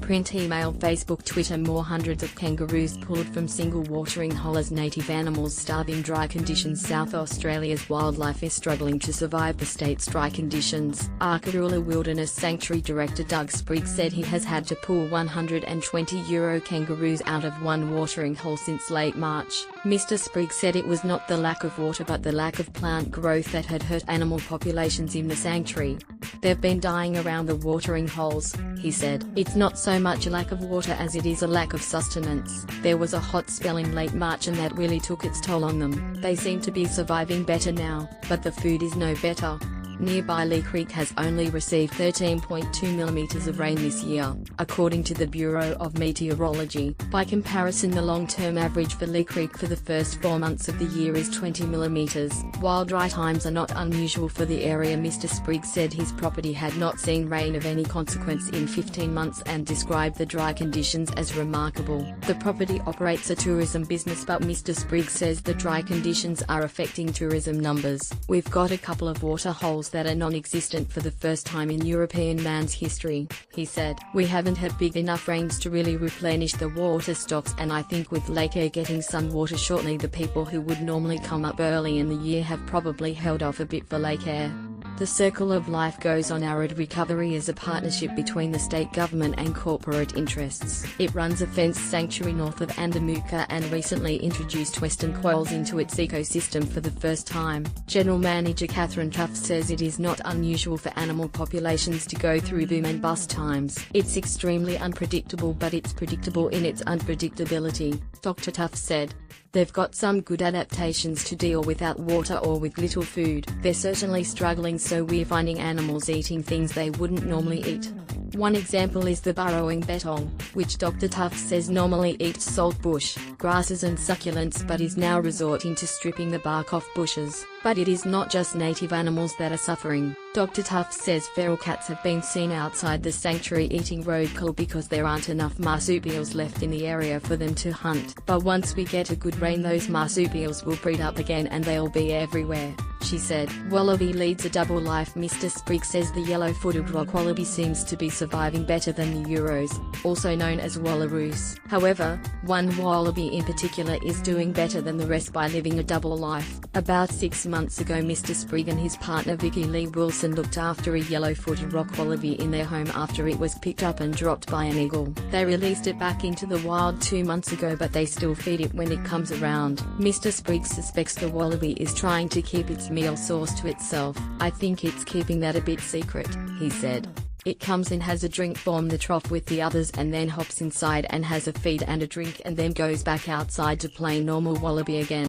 print, email, Facebook, Twitter. More hundreds of kangaroos pulled from single watering hole as native animals starve in dry conditions. South Australia's wildlife is struggling to survive the state's dry conditions. Arkaroola Wilderness Sanctuary Director Doug Spriggs said he has had to pull €120 kangaroos out of one watering hole since late March. Mr. Spriggs said it was not the lack of water but the lack of plant growth that had hurt animal populations in the sanctuary. They've been dying around the watering holes, he said. It's not so much a lack of water as it is a lack of sustenance. There was a hot spell in late March and that really took its toll on them. They seem to be surviving better now, but the food is no better. Nearby Lee Creek has only received 13.2 millimeters of rain this year, according to the Bureau of Meteorology. By comparison, the long-term average for Lee Creek for the first 4 months of the year is 20 millimeters. While dry times are not unusual for the area, Mr. Spriggs said his property had not seen rain of any consequence in 15 months and described the dry conditions as remarkable. The property operates a tourism business, but Mr. Spriggs says the dry conditions are affecting tourism numbers. We've got a couple of water holes that are non-existent for the first time in European man's history, he said. We haven't had big enough rains to really replenish the water stocks, and I think with Lake Eyre getting some water shortly, the people who would normally come up early in the year have probably held off a bit for Lake Eyre. The Circle of Life goes on. Arid Recovery is a partnership between the state government and corporate interests. It runs a fenced sanctuary north of Andamuka and recently introduced western quails into its ecosystem for the first time. General Manager Catherine Tufts says it is not unusual for animal populations to go through boom and bust times. It's extremely unpredictable, but it's predictable in its unpredictability, Dr. Tufts said. They've got some good adaptations to deal without water or with little food. They're certainly struggling, so we're finding animals eating things they wouldn't normally eat. One example is the burrowing bettong, which Dr. Tufts says normally eats saltbush, grasses and succulents but is now resorting to stripping the bark off bushes. But it is not just native animals that are suffering. Dr. Tufts says feral cats have been seen outside the sanctuary eating roadkill because there aren't enough marsupials left in the area for them to hunt. But once we get a good rain, those marsupials will breed up again and they'll be everywhere, she said. Wallaby leads a double life. Mr. Spriggs says the yellow-footed rock wallaby seems to be surviving better than the Euros, also known as wallaroos. However, one wallaby in particular is doing better than the rest by living a double life. About 6 months ago, Mr. Spriggs and his partner Vicky Lee Wilson looked after a yellow-footed rock wallaby in their home after it was picked up and dropped by an eagle. They released it back into the wild 2 months ago, but they still feed it when it comes around. Mr. Spriggs suspects the wallaby is trying to keep its meal source to itself. I think it's keeping that a bit secret, he said. It comes and has a drink from the trough with the others and then hops inside and has a feed and a drink and then goes back outside to play normal wallaby again.